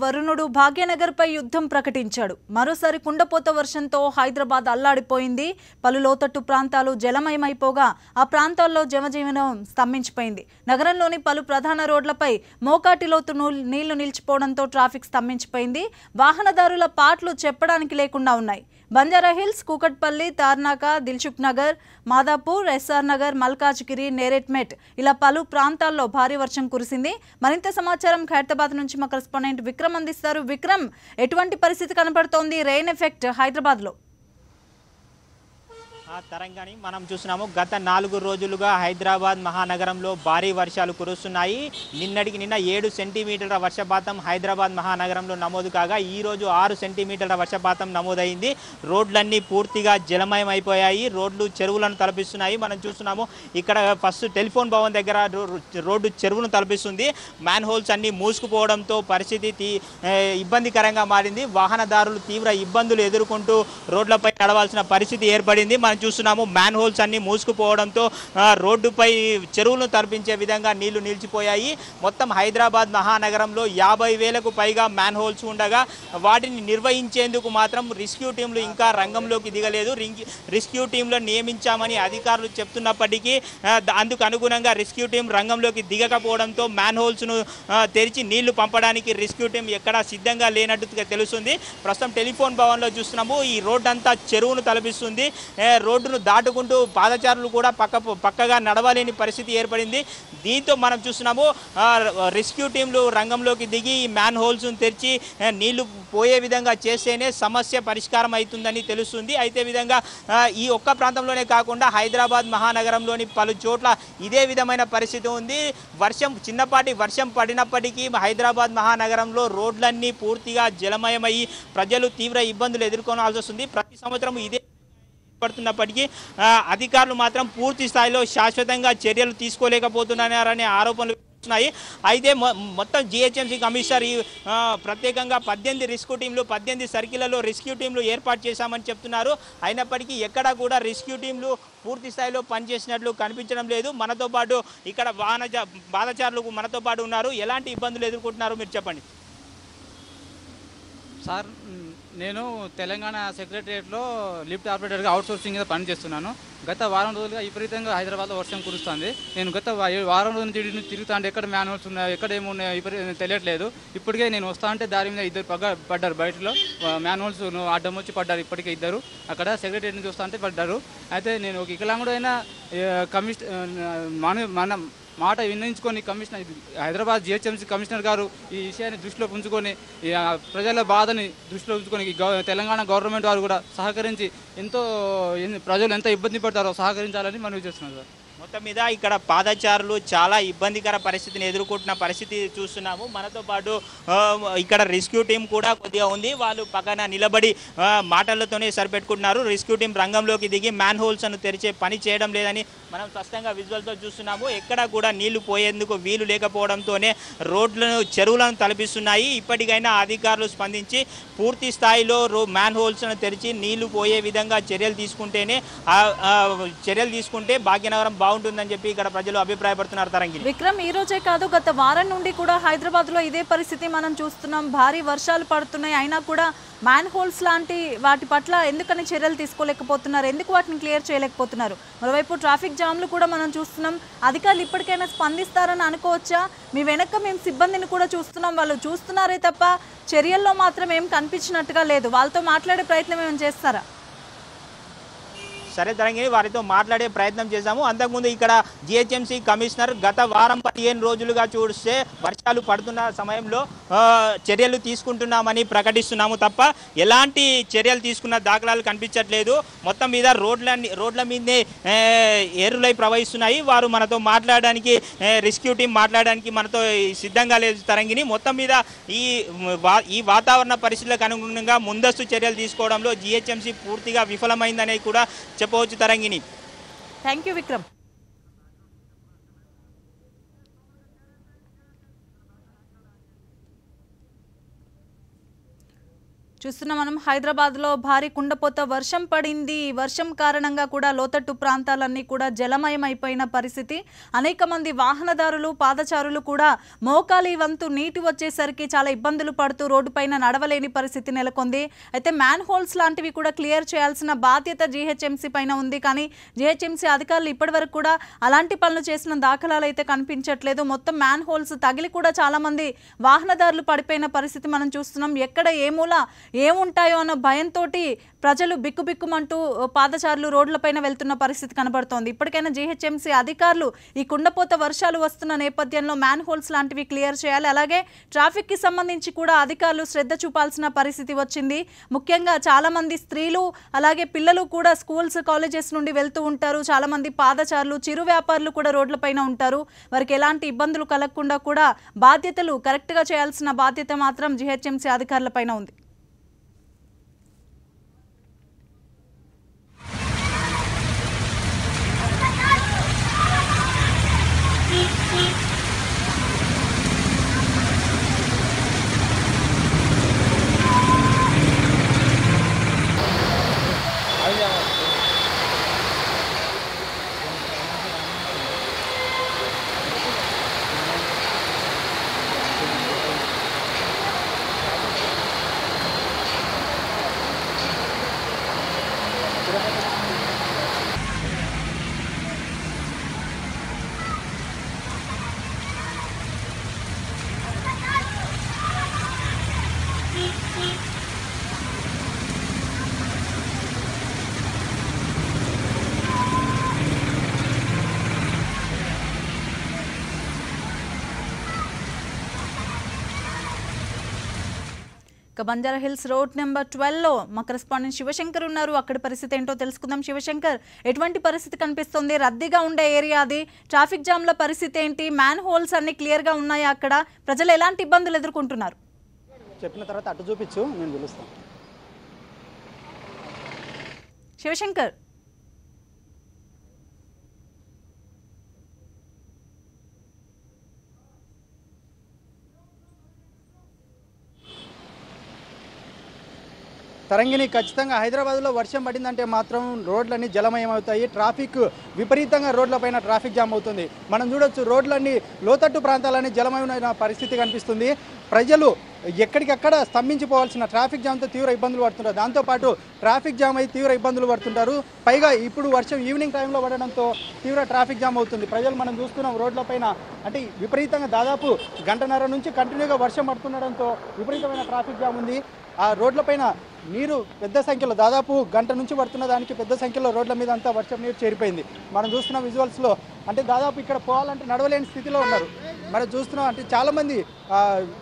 వరుణుడు భాగ్యనగర్పై యుద్ధం ప్రకటించాడు. మరోసారి కుండపోత వర్షంతో హైదరాబాద్ అల్లాడిపోయింది. పలు లోతట్టు ప్రాంతాలు జలమయమైపోగా ఆ ప్రాంతాల్లో జనజీవనం స్తంభించిపోయింది. నగరంలోని పలు ప్రధాన రోడ్లపై మోకాటి లోతు నీళ్లు నిలిచిపోవడంతో ట్రాఫిక్ స్తంభించిపోయింది. వాహనదారుల పాట్లు చెప్పడానికి లేకుండా ఉన్నాయి. బంజారాహిల్స్, కూకట్పల్లి, తార్నాక, దిల్సుఖ్ నగర్, మాదాపూర్, ఎస్ఆర్ నగర్, మల్కాజ్గిరి, నేరేట్మెట్ ఇలా పలు ప్రాంతాల్లో భారీ వర్షం కురిసింది. మరింత సమాచారం ఖైరతాబాద్ నుంచి మా కరెస్పాండెంట్ విక్రమ్ అందిస్తారు. విక్రమ్, ఎటువంటి పరిస్థితి కనబడుతోంది రెయిన్ ఎఫెక్ట్ హైదరాబాద్ లో? తరంగాని మనం చూస్తున్నాము. గత 4 రోజులుగా హైదరాబాద్ మహానగరంలో భారీ వర్షాలు కురుస్తున్నాయి. నిన్న 7 సెంటీమీటర్ల వర్షపాతం హైదరాబాద్ మహానగరంలో నమోదు కాగా ఈరోజు 6 సెంటీమీటర్ల వర్షపాతం నమోదైంది. రోడ్లన్నీ పూర్తిగా జలమయం అయిపోయాయి. రోడ్లు చెరువులను తలపిస్తున్నాయి. మనం చూస్తున్నాము ఇక్కడ ఫస్ట్ టెలిఫోన్ భవన్ దగ్గర రోడ్డు చెరువును తలపిస్తుంది. మ్యాన్ హోల్స్ అన్ని మూసుకుపోవడంతో పరిస్థితి ఇబ్బందికరంగా మారింది. వాహనదారులు తీవ్ర ఇబ్బందులు ఎదుర్కొంటూ రోడ్లపై నడవాల్సిన పరిస్థితి ఏర్పడింది. మనం చూస్తున్నాము మ్యాన్ హోల్స్ అన్ని మూసుకుపోవడంతో రోడ్డుపై చెరువులను తలపించే విధంగా నీళ్లు నిలిచిపోయాయి. మొత్తం హైదరాబాద్ మహానగరంలో 50,000కు పైగా మ్యాన్ హోల్స్ ఉండగా వాటిని నిర్వహించేందుకు మాత్రం రెస్క్యూ టీంలు ఇంకా రంగంలోకి దిగలేదు. రెస్క్యూ టీంలను నియమించామని అధికారులు చెప్తున్నప్పటికీ అందుకు అనుగుణంగా రెస్క్యూ టీం రంగంలోకి దిగకపోవడంతో మ్యాన్ హోల్స్ను తెరిచి నీళ్లు పంపడానికి రెస్క్యూ టీం ఎక్కడా సిద్ధంగా లేనట్టు తెలుస్తుంది. ప్రస్తుతం టెలిఫోన్ భవన్లో చూస్తున్నాము. ఈ రోడ్డు అంతా చెరువును తలపిస్తుంది. రోడ్డును దాటుకుంటూ పాదచారులు కూడా పక్కగా నడవలేని పరిస్థితి ఏర్పడింది. దీంతో మనం చూస్తున్నాము రెస్క్యూ టీంలు రంగంలోకి దిగి ఈ మ్యాన్ హోల్స్ను తెరిచి నీళ్లు పోయే విధంగా చేస్తేనే సమస్య పరిష్కారం అవుతుందని తెలుస్తుంది. అయితే విధంగా ఈ ఒక్క ప్రాంతంలోనే కాకుండా హైదరాబాద్ మహానగరంలోని పలు చోట్ల ఇదే విధమైన పరిస్థితి ఉంది. చిన్నపాటి వర్షం పడినప్పటికీ హైదరాబాద్ మహానగరంలో రోడ్లన్నీ పూర్తిగా జలమయమయ్యి ప్రజలు తీవ్ర ఇబ్బందులు ఎదుర్కోవాల్సి వస్తుంది. ప్రతి సంవత్సరం ఇదే పడుతున్నప్పటికీ అధికారులు మాత్రం పూర్తి స్థాయిలో శాశ్వతంగా చర్యలు తీసుకోలేకపోతున్నారనే ఆరోపణలు వస్తున్నాయి. అయితే మొత్తం జిహెచ్ఎంసీ కమిషనర్ ప్రత్యేకంగా 18 రెస్క్యూ టీంలు 18 సర్కిళ్లలో రెస్క్యూ టీంలు ఏర్పాటు చేశామని చెప్తున్నారు. అయినప్పటికీ ఎక్కడా కూడా రెస్క్యూ టీంలు పూర్తి స్థాయిలో పనిచేసినట్లు కనిపించడం లేదు. మనతో పాటు ఇక్కడ బాధచారులు మనతో పాటు ఉన్నారు. ఎలాంటి ఇబ్బందులు ఎదుర్కొంటున్నారు మీరు చెప్పండి సార్. నేను తెలంగాణ సెక్రటరియట్లో లిఫ్ట్ ఆపరేటర్గా అవుట్సోర్సింగ్ మీద పనిచేస్తున్నాను. గత వారం రోజులుగా విపరీతంగా హైదరాబాద్లో వర్షం కురుస్తుంది. నేను గత వారం రోజుల నుంచి తిరుగుతా అంటే ఎక్కడ మ్యాన్ హోల్స్ ఉన్నాయో ఎక్కడ ఏమున్నాయో తెలియట్లేదు. ఇప్పటికే నేను వస్తా అంటే దారి మీద 2 పడ్డారు. బయటలో మ్యాన్ హోల్స్ అడ్డం వచ్చి పడ్డారు. ఇప్పటికే 2 అక్కడ సెక్రటరియట్ నుంచి వస్తా అంటే పడ్డారు. అయితే నేను ఒక వికలాంగుడైన మన మాట విన్నవించుకొని హైదరాబాద్ జిహెచ్ఎంసీ కమిషనర్ గారు ఈ విషయాన్ని దృష్టిలో ఉంచుకొని ప్రజల బాధని దృష్టిలో ఉంచుకొని తెలంగాణ గవర్నమెంట్ వారు కూడా సహకరించి ప్రజలు ఎంత ఇబ్బంది పడతారో సహకరించాలని మనవి చేస్తున్నాం సార్. మొత్తం మీద ఇక్కడ పాదచారులు చాలా ఇబ్బందికర పరిస్థితిని ఎదుర్కొంటున్న పరిస్థితి చూస్తున్నాము. మనతో పాటు ఇక్కడ రెస్క్యూ టీం కూడా కొద్దిగా ఉంది. వాళ్ళు పక్కన నిలబడి మాటలతోనే సరిపెట్టుకుంటున్నారు. రెస్క్యూ టీం రంగంలోకి దిగి మ్యాన్ హోల్స్ అను తెరిచే పని చేయడం లేదని మనం స్పష్టంగా విజువల్తో చూస్తున్నాము. ఎక్కడ కూడా నీళ్లు పోయేందుకు వీలు లేకపోవడంతోనే చెరువులను తలపిస్తున్నాయి. ఇప్పటికైనా అధికారులు స్పందించి పూర్తి స్థాయిలో మ్యాన్ హోల్స్ను తెరిచి నీళ్లు పోయే విధంగా చర్యలు తీసుకుంటే భాగ్యనగరం బాగుంటుందని చెప్పి ఇక్కడ ప్రజలు అభిప్రాయపడుతున్నారు. తరంగిణి, విక్రమ్, ఈ రోజే కాదు గత వారం నుండి కూడా హైదరాబాద్ లో ఇదే పరిస్థితి మనం చూస్తున్నాం. భారీ వర్షాలు పడుతున్నాయి. అయినా కూడా మ్యాన్ హోల్స్ లాంటి వాటి పట్ల ఎందుకని చర్యలు తీసుకోలేకపోతున్నారు? ఎందుకు వాటిని క్లియర్ చేయలేకపోతున్నారు? మరోవైపు ట్రాఫిక్ జామ్లు కూడా మనం చూస్తున్నాం. అధికారులు ఇప్పటికైనా స్పందిస్తారని అనుకోవచ్చా? మీ వెనక మేము సిబ్బందిని కూడా చూస్తున్నాం. వాళ్ళు చూస్తున్నారే తప్ప చర్యల్లో మాత్రం ఏం కనిపించినట్టుగా లేదు. వాళ్ళతో మాట్లాడే ప్రయత్నం ఏమైనా చేస్తారా? సరే తరంగిణి, వారితో మాట్లాడే ప్రయత్నం చేశాము. అంతకుముందు ఇక్కడ జిహెచ్ఎంసీ కమిషనర్ గత వారం 15 రోజులుగా చూస్తే వర్షాలు పడుతున్న సమయంలో చర్యలు తీసుకుంటున్నామని ప్రకటిస్తున్నాము తప్ప ఎలాంటి చర్యలు తీసుకున్న దాఖలాలు కనిపించట్లేదు. మొత్తం మీద రోడ్ల మీదే ఏరులై ప్రవహిస్తున్నాయి. వారు మనతో మాట్లాడడానికి రెస్క్యూ టీం మాట్లాడడానికి మనతో సిద్ధంగా లేదు తరంగిణి. మొత్తం మీద ఈ వాతావరణ పరిస్థితులకు అనుగుణంగా ముందస్తు చర్యలు తీసుకోవడంలో జిహెచ్ఎంసీ పూర్తిగా విఫలమైందనేది కూడా చెప్పవచ్చు తరంగిణి. Thank you Vikram. చూస్తున్నాం మనం హైదరాబాద్లో భారీ కుండపోత వర్షం పడింది. వర్షం కారణంగా కూడా లోతట్టు ప్రాంతాలన్నీ కూడా జలమయమైపోయిన పరిస్థితి. అనేక మంది వాహనదారులు పాదచారులు కూడా మోకాలి వంతు నీటి వచ్చేసరికి చాలా ఇబ్బందులు పడుతూ రోడ్డుపైన నడవలేని పరిస్థితి నెలకొంది. అయితే మ్యాన్ హోల్స్ లాంటివి కూడా క్లియర్ చేయాల్సిన బాధ్యత జీహెచ్ఎంసీ పైన ఉంది. కానీ జీహెచ్ఎంసీ అధికారులు ఇప్పటివరకు కూడా అలాంటి పనులు చేసిన దాఖలాలు అయితే కనిపించట్లేదు. మొత్తం మ్యాన్ హోల్స్ తగిలి కూడా చాలా మంది వాహనదారులు పడిపోయిన పరిస్థితి మనం చూస్తున్నాం. ఎక్కడ ఏ మూల ఏముంటాయో అన్న భయంతో ప్రజలు బిక్కుబిక్కుమంటూ పాదచారులు రోడ్లపైన వెళ్తున్న పరిస్థితి కనబడుతోంది. ఇప్పటికైనా జీహెచ్ఎంసీ అధికారులు ఈ కుండపోత వర్షాలు వస్తున్న నేపథ్యంలో మ్యాన్ హోల్స్ లాంటివి క్లియర్ చేయాలి. అలాగే ట్రాఫిక్ కి సంబంధించి కూడా అధికారులు శ్రద్ధ చూపాల్సిన పరిస్థితి వచ్చింది. ముఖ్యంగా చాలా మంది స్త్రీలు అలాగే పిల్లలు కూడా స్కూల్స్ కాలేజెస్ నుండి వెళ్తూ ఉంటారు. చాలా మంది పాదచారులు చిరు వ్యాపారులు కూడా రోడ్లపైన ఉంటారు. వారికి ఎలాంటి ఇబ్బందులు కలగకుండా కూడా బాధ్యతలు కరెక్ట్ గా చేయాల్సిన బాధ్యత మాత్రం జీహెచ్ఎంసీ అధికారులపైన ఉంది. బంజారా హిల్స్ రోడ్ నెంబర్ 12లో మా కరెస్పాండెంట్ శివశంకర్ ఉన్నారు. అక్కడ పరిస్థితి ఏంటో తెలుసుకుందాం. శివశంకర్, ఎటువంటి పరిస్థితి కనిపిస్తుంది? రద్దీగా ఉండే ఏరియా అది. ట్రాఫిక్ జామ్ల పరిస్థితి ఏంటి? మ్యాన్ హోల్స్ అన్ని క్లియర్గా ఉన్నాయా? అక్కడ ప్రజలు ఎలాంటి ఇబ్బందులు ఎదుర్కొంటున్నారు? చెప్పిన తర్వాత అటు చూపించు, నేను పిలుస్తాను. శివశంకర్, తరంగిణి, ఖచ్చితంగా హైదరాబాద్లో వర్షం పడిందంటే మాత్రం రోడ్లన్నీ జలమయం అవుతాయి. ట్రాఫిక్ విపరీతంగా రోడ్లపైన ట్రాఫిక్ జామ్ అవుతుంది. మనం చూడొచ్చు, రోడ్లన్నీ లోతట్టు ప్రాంతాలన్నీ జలమయమైన పరిస్థితి కనిపిస్తుంది. ప్రజలు ఎక్కడికక్కడ స్తంభించిపోవాల్సిన ట్రాఫిక్ జామ్తో తీవ్ర ఇబ్బందులు పడుతుంటారు. దాంతోపాటు ట్రాఫిక్ జామ్ అయి తీవ్ర ఇబ్బందులు పడుతుంటారు. పైగా ఇప్పుడు వర్షం ఈవినింగ్ టైంలో పడడంతో తీవ్ర ట్రాఫిక్ జామ్ అవుతుంది. ప్రజలు మనం చూస్తున్నాం రోడ్లపైన, అంటే విపరీతంగా దాదాపు గంటన్నర నుంచి కంటిన్యూగా వర్షం పడుతుండడంతో విపరీతమైన ట్రాఫిక్ జామ్ ఉంది. ఆ రోడ్లపైన నీరు పెద్ద సంఖ్యలో, దాదాపు గంట నుంచి పడుతున్న దానికి పెద్ద సంఖ్యలో రోడ్ల మీద అంతా వర్షం నీరు చేరిపోయింది. మనం చూస్తున్న విజువల్స్లో అంటే దాదాపు ఇక్కడ పోవాలంటే నడవలేని స్థితిలో ఉన్నారు. మనం చూస్తున్నాం, అంటే చాలామంది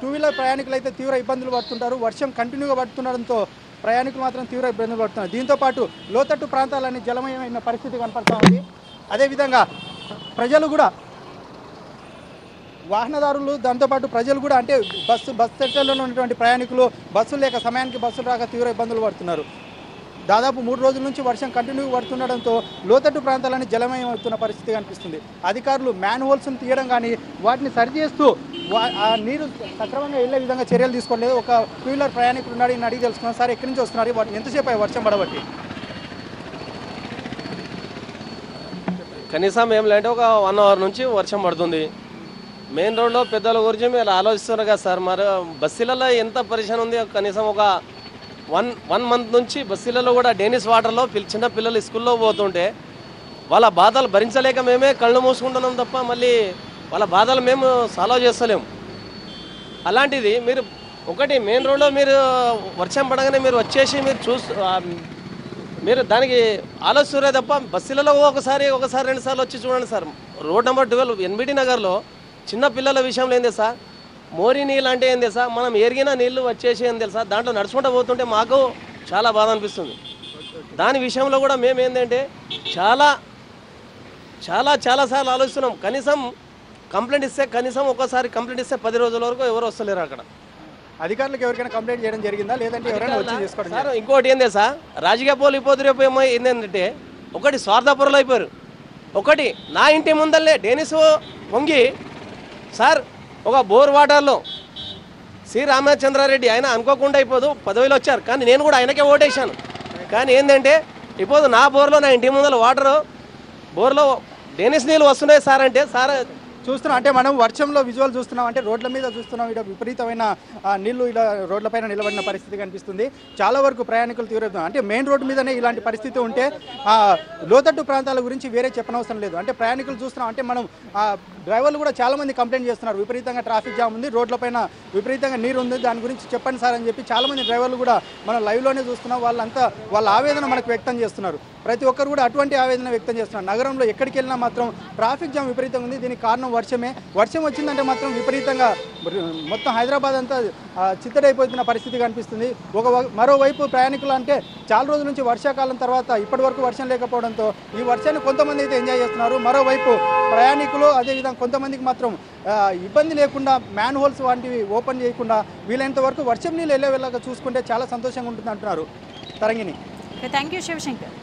టూ వీలర్ ప్రయాణికులు అయితే తీవ్ర ఇబ్బందులు పడుతుంటారు. వర్షం కంటిన్యూగా పడుతుండడంతో ప్రయాణికులు మాత్రం తీవ్ర ఇబ్బందులు పడుతున్నారు. దీంతోపాటు లోతట్టు ప్రాంతాలన్నీ జలమయమైన పరిస్థితి కనపడుతూ ఉంది. అదేవిధంగా ప్రజలు కూడా, వాహనదారులు, దాంతోపాటు ప్రజలు కూడా, అంటే బస్ సెంటర్లో ఉన్నటువంటి ప్రయాణికులు బస్సులు లేక సమయానికి బస్సులు రాక తీవ్ర ఇబ్బందులు పడుతున్నారు. దాదాపు 3 రోజుల నుంచి వర్షం కంటిన్యూ పడుతుండడంతో లోతట్టు ప్రాంతాలని జలమయం అవుతున్న పరిస్థితి కనిపిస్తుంది. అధికారులు మ్యాన్ హోల్స్ను తీయడం కానీ వాటిని సరిచేస్తూ ఆ నీరు సక్రమంగా వెళ్ళే విధంగా చర్యలు తీసుకోలేదు. ఒక టూ వీలర్ ప్రయాణికులు ఉన్నాడు, ఈయన అడిగి తెలుసుకున్నాం. సార్, ఎక్కడి నుంచి వస్తున్నారు? వాటిని ఎంతసేపు అయ్యి వర్షం పడబట్టి? కనీసం ఏం లేదంటే ఒక 1 అవర్ నుంచి వర్షం పడుతుంది. మెయిన్ రోడ్లో పెద్దల గురించి మీరు ఆలోచిస్తున్నారు కదా సార్. మరి బస్సులలో ఎంత పరిశాన్ ఉంది. కనీసం ఒక వన్ మంత్ నుంచి బస్సులలో కూడా డేనిస్ వాటర్లో చిన్న పిల్లలు స్కూల్లో పోతుంటే వాళ్ళ బాధలు భరించలేక మేమే కళ్ళు మూసుకుంటున్నాం తప్ప మళ్ళీ వాళ్ళ బాధలు మేము సాల్వ్ చేస్తలేము. అలాంటిది మీరు ఒకటి మెయిన్ రోడ్లో మీరు వర్షం పడగానే మీరు వచ్చేసి మీరు దానికి ఆలోచిస్తురే తప్ప బస్సులలో ఒకసారి 2 సార్లు వచ్చి చూడండి సార్. రోడ్ నెంబర్ 12 ఎన్బిటి నగర్లో చిన్న పిల్లల విషయంలో ఏంది సార్, మోరీ నీళ్ళు అంటే ఏంది సార్, మనం ఎరిగిన నీళ్ళు వచ్చేసి ఏం తెలుసా, దాంట్లో నడుచుకుంటూ పోతుంటే మాకు చాలా బాధ అనిపిస్తుంది. దాని విషయంలో కూడా మేము ఏంటంటే చాలా సార్లు ఆలోచిస్తున్నాం. కనీసం కంప్లైంట్ ఇస్తే, ఒకసారి కంప్లైంట్ ఇస్తే 10 రోజుల వరకు ఎవరు వస్తలేరు అక్కడ. అధికారులకు ఎవరికైనా కంప్లైంట్ చేయడం జరిగిందా, లేదంటే ఎవరైనా వచ్చి చేసుకోవడం? సార్, ఇంకోటి ఏందే సార్, రాజకీయ పోలు ఇప్పుడు రేపు ఏమో ఏంటంటే, ఒకటి స్వార్థపరులు అయిపోయారు. ఒకటి నా ఇంటి ముందల్లే డేనిస్ పొంగి సార్ ఒక బోర్ వాటర్లో సి రామచంద్రారెడ్డి ఆయన అనుకోకుండా అయిపోదు పదవిలో వచ్చారు, కానీ నేను కూడా ఆయనకే ఓటేశాను. కానీ ఏంటంటే ఇప్పుడు నా బోర్లో నా ఇంటి ముందర వాటరు బోర్లో డెనిస్ నీళ్ళు వస్తున్నాయి సార్ అంటే సార్ చూస్తున్నాం. అంటే మనం వర్షంలో విజువల్ చూస్తున్నాం, అంటే రోడ్ల మీద చూస్తున్నాం. ఇక్కడ విపరీతమైన నీళ్లు ఇలా రోడ్లపైన నిలబడిన పరిస్థితి కనిపిస్తుంది. చాలా వరకు ప్రయాణికులు తీవ్ర అంటే మెయిన్ రోడ్డు మీదనే ఇలాంటి పరిస్థితి ఉంటే లోతట్టు ప్రాంతాల గురించి వేరే చెప్పనవసరం లేదు. అంటే ప్రయాణికులు చూస్తున్నాం, అంటే మనం డ్రైవర్లు కూడా చాలా మంది కంప్లైంట్ చేస్తున్నారు, విపరీతంగా ట్రాఫిక్ జామ్ ఉంది, రోడ్లపైన విపరీతంగా నీరు ఉంది, దాని గురించి చెప్పండి సార్ అని చెప్పి చాలా మంది డ్రైవర్లు కూడా మనం లైవ్లోనే చూస్తున్నాం. వాళ్ళంతా వాళ్ళ ఆవేదన మనకు వ్యక్తం చేస్తున్నారు. ప్రతి ఒక్కరు కూడా అటువంటి ఆవేదన వ్యక్తం చేస్తున్నారు. నగరంలో ఎక్కడికి వెళ్ళినా మాత్రం ట్రాఫిక్ జామ్ విపరీతంగా ఉంది. దీనికి కారణం వర్షమే. వర్షం వచ్చిందంటే మాత్రం విపరీతంగా మొత్తం హైదరాబాద్ అంతా చిత్తడైపోతున్న పరిస్థితి కనిపిస్తుంది. మరోవైపు ప్రయాణికులు అంటే చాలా రోజుల నుంచి వర్షాకాలం తర్వాత ఇప్పటి వరకు వర్షం లేకపోవడంతో ఈ వర్షాన్ని కొంతమంది అయితే ఎంజాయ్ చేస్తున్నారు. మరోవైపు ప్రయాణికులు అదేవిధంగా కొంతమందికి మాత్రం ఇబ్బంది లేకుండా మ్యాన్ హోల్స్ వంటివి ఓపెన్ చేయకుండా వీలైనంత వరకు వర్షం నీళ్ళు వెళ్ళేలాగా చూసుకుంటే చాలా సంతోషంగా ఉంటుంది అంటున్నారు తరంగిణి. Thank you Shivshankar.